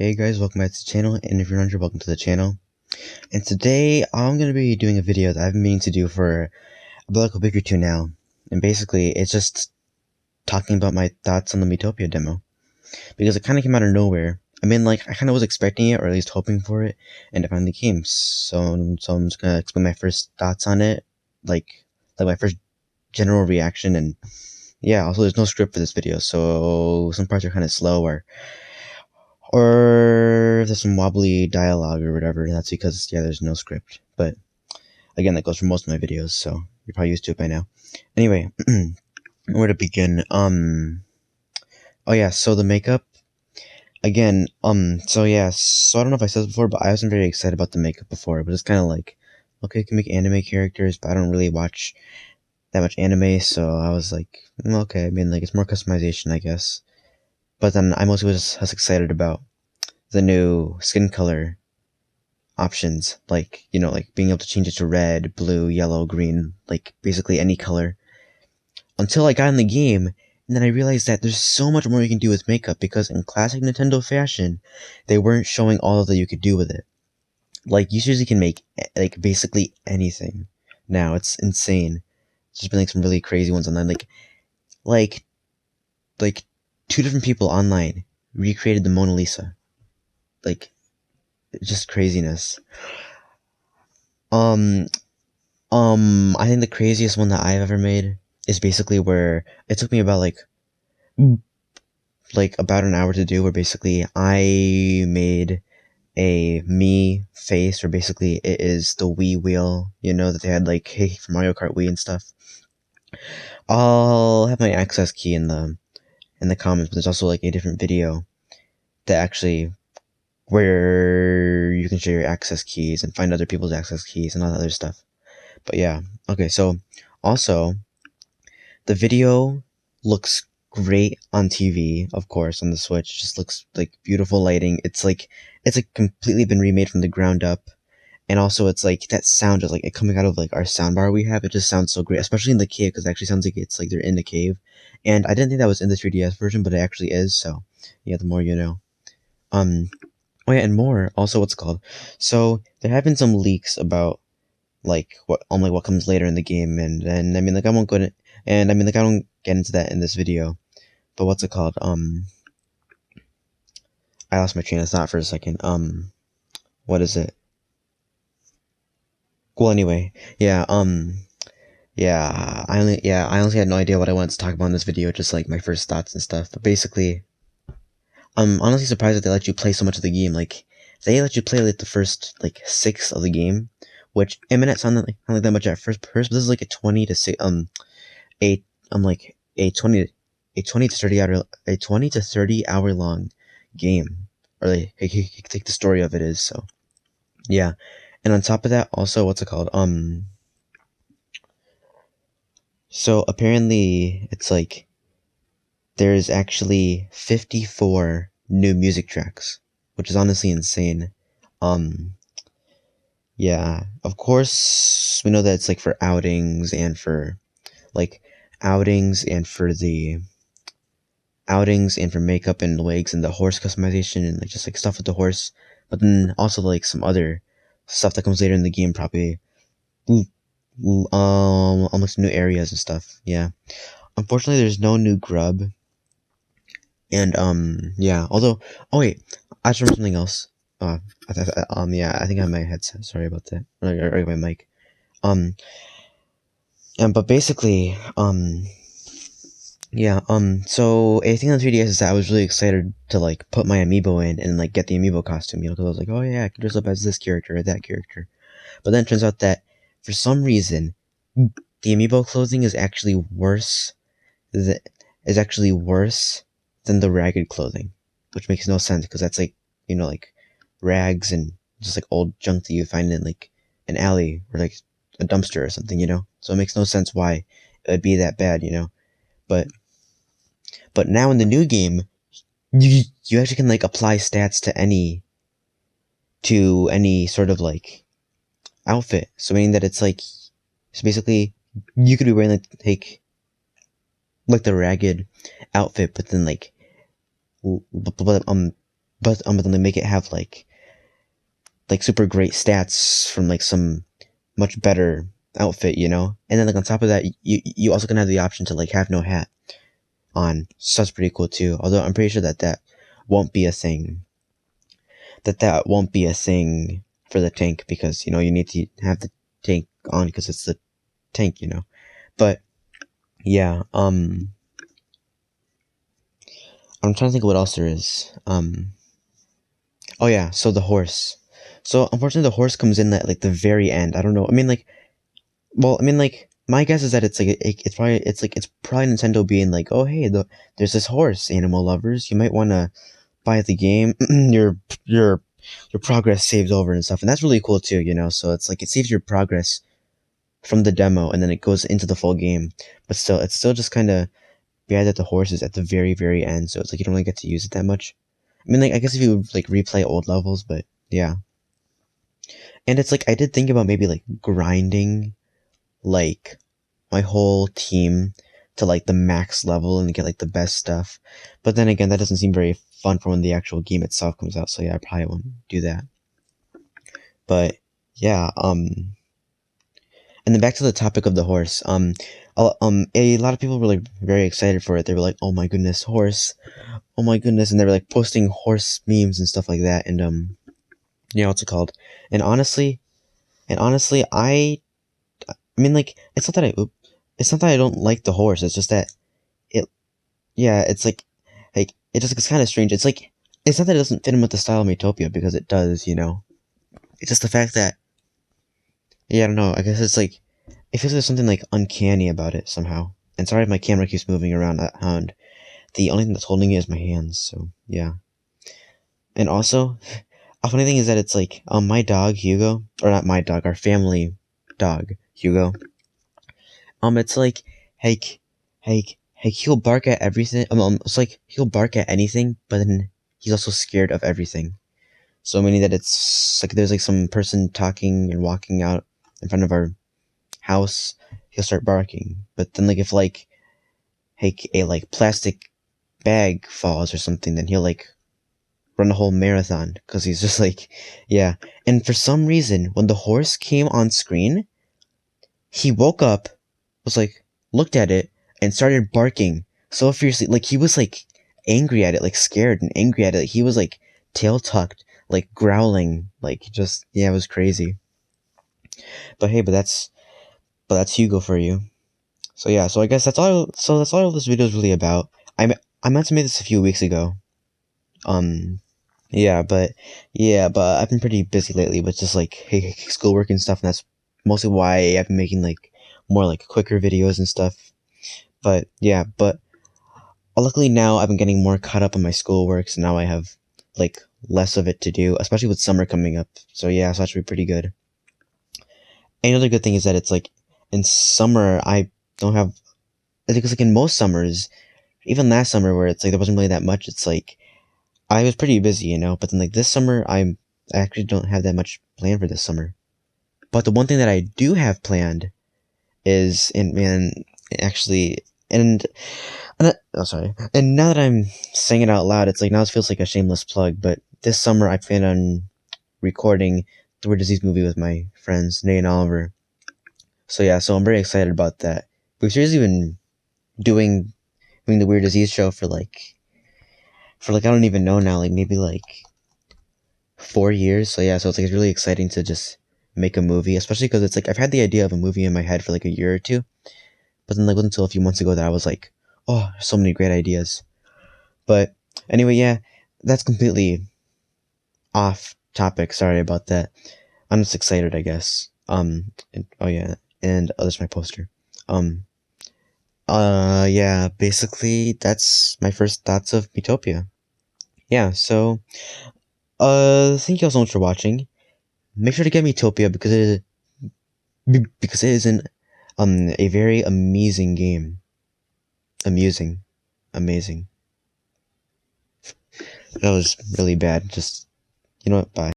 Hey guys, welcome back to the channel, and if you're not here, welcome to the channel. And today, I'm going to be doing a video that I've been meaning to do for about like a week or two now. And basically, it's just talking about my thoughts on the Miitopia demo. Because it kind of came out of nowhere. I mean, like, I kind of was expecting it, or at least hoping for it, and it finally came. So I'm just going to explain my first thoughts on it, like my first general reaction, and yeah, also there's no script for this video, so some parts are kind of slow, or if there's some wobbly dialogue or whatever, that's because, yeah, there's no script. But again, that goes for most of my videos, so you're probably used to it by now. Anyway, where to begin? Oh yeah, so the makeup, again, so yeah, so I don't know if I said this before, but I wasn't very excited about the makeup before. It was just kind of like, okay, you can make anime characters, but I don't really watch that much anime, so I was like, okay, I mean, like, it's more customization, I guess. But then I mostly was excited about the new skin color options, like, you know, like being able to change it to red, blue, yellow, green, like basically any color, until I got in the game, and then I realized that there's so much more you can do with makeup, because in classic Nintendo fashion, they weren't showing all that you could do with it. Like, you seriously can make, like, basically anything now. It's insane. There's just been, like, some really crazy ones online, like, like, two different people online recreated the Mona Lisa. Like, just craziness. I think the craziest one that I've ever made is basically where it took me about about an hour to do, where basically I made a me face, where basically it is the Wii wheel, you know, that they had like, hey, for Mario Kart Wii and stuff. I'll have my access key in the comments, but there's also like a different video that actually, where you can share your access keys and find other people's access keys and all that other stuff. But yeah, okay, so also, the video looks great on TV, of course, on the Switch. It just looks like beautiful lighting. It's like completely been remade from the ground up. And also, it's like that sound is like it coming out of like our soundbar we have. It just sounds so great, especially in the cave, because it actually sounds like it's like they're in the cave. And I didn't think that was in the 3DS version, but it actually is. So yeah, the more you know. Oh yeah, and more. Also, what's it called? So there have been some leaks about like what comes later in the game, and I mean, like, I won't go to, and I mean, like, I don't get into that in this video. But what's it called? I lost my train of thought for a second. What is it? Well, anyway, yeah, yeah, I honestly had no idea what I wanted to talk about in this video, just like my first thoughts and stuff. But basically, I'm honestly surprised that they let you play so much of the game. Like, they let you play like the first like 6 of the game, which it may not sound like that much at first, but this is like a 20 to 6 a like a 20 to 30 hour long game, or like the story of it is. So yeah, and on top of that, also, what's it called? So apparently it's like there's actually 54 new music tracks, which is honestly insane. um yeah, of course we know that it's like for outings and for like outings and for makeup and wigs and the horse customization and like just like stuff with the horse, but then also like some other stuff that comes later in the game, probably almost new areas and stuff. Yeah, unfortunately there's no new grub, and yeah, although, oh wait, I just remember something else. Yeah, I think I have my headset, sorry about that, or my mic. um but basically, yeah, so a thing on 3DS is that I was really excited to like put my amiibo in and like get the amiibo costume, you know, because I was like, oh yeah, I can dress up as this character or that character. But then it turns out that for some reason, the amiibo clothing is actually worse than the ragged clothing, which makes no sense, because that's like, you know, like rags and just like old junk that you find in like an alley or like a dumpster or something, you know. So it makes no sense why it would be that bad, you know. But now in the new game, you actually can like apply stats to any sort of like outfit. So meaning that it's like, so basically you could be wearing like the ragged outfit, but then like but then they make it have like super great stats from like some much better outfit, you know. And then like on top of that, you also can have the option to like have no hat on. So that's pretty cool too. Although I'm pretty sure that won't be a thing. That won't be a thing for the tank, because you know you need to have the tank on because it's the tank, you know. But yeah, I'm trying to think of what else there is. Oh yeah, so the horse. So unfortunately, the horse comes in at like the very end. I don't know. I mean, like, well, I mean, like, my guess is that it's like it's probably Nintendo being like, oh hey, there's this horse, animal lovers. You might want to buy the game. Your your progress saves over and stuff, and that's really cool too. You know, so it's like it saves your progress from the demo, and then it goes into the full game. But still, it's still just kind of bad that the horse is at the very end, so it's like you don't really get to use it that much. I mean, like, I guess if you like replay old levels, but yeah. And it's like I did think about maybe like grinding like my whole team to like the max level and get like the best stuff. But then again, that doesn't seem very fun for when the actual game itself comes out. So yeah, I probably won't do that. But yeah, and then back to the topic of the horse. A lot of people were like very excited for it. They were like, "Oh my goodness, horse! Oh my goodness!" And they were like posting horse memes and stuff like that. And you know what's it called? And honestly, I mean, like, it's not that I don't like the horse. It's just that it, yeah, it's like it's kind of strange. It's like it's not that it doesn't fit in with the style of Miitopia, because it does, you know. It's just the fact that, yeah, I don't know. I guess it's like it feels like there's something like uncanny about it somehow. And sorry if my camera keeps moving around that hand. The only thing that's holding it is my hands. So yeah. And also, a funny thing is that it's like my dog Hugo, or not my dog, our family dog Hugo. It's like, he'll bark at everything. It's like he'll bark at anything, but then he's also scared of everything. So meaning that it's like there's like some person talking and walking out in front of our house, he'll start barking. But then like if like a like plastic bag falls or something, then he'll like run a whole marathon because he's just like, yeah. And for some reason, when the horse came on screen, he woke up, was like, looked at it, and started barking so fiercely. Like, he was like angry at it, like scared and angry at it. He was like tail tucked, like growling, like just, yeah, it was crazy. But hey, but that's Hugo for you. So yeah, so I guess that's all this video is really about. I meant to make this a few weeks ago. Um, yeah, but I've been pretty busy lately with just like hey, schoolwork and stuff, and that's mostly why I've been making like more like quicker videos and stuff. But yeah, but luckily now I've been getting more caught up on my schoolwork, so now I have like less of it to do, especially with summer coming up. So yeah, so that should be pretty good. Another good thing is that it's like in summer I don't have, because like in most summers, even last summer where it's like there wasn't really that much, it's like I was pretty busy, you know. But then like this summer I actually don't have that much planned for this summer. But the one thing that I do have planned is, and man, actually, oh sorry, and now that I'm saying it out loud, it's like now it feels like a shameless plug. But this summer I plan on recording the Weird Disease movie with my friends Nate and Oliver. So yeah, so I'm very excited about that. We've seriously been doing the Weird Disease show for like I don't even know now, like maybe like 4 years. So yeah, so it's like it's really exciting to just make a movie, especially because it's like I've had the idea of a movie in my head for like a year or two, but then like wasn't until a few months ago that I was like, oh, there's so many great ideas. But anyway, yeah, that's completely off topic. Sorry about that. I'm just excited, I guess. And, oh yeah, and oh, there's my poster. Um, yeah, basically that's my first thoughts of Miitopia. Yeah, so thank you all so much for watching. Make sure to get Miitopia because it is an a very amazing game. Amusing, amazing. That was really bad. Just, you know what? Bye.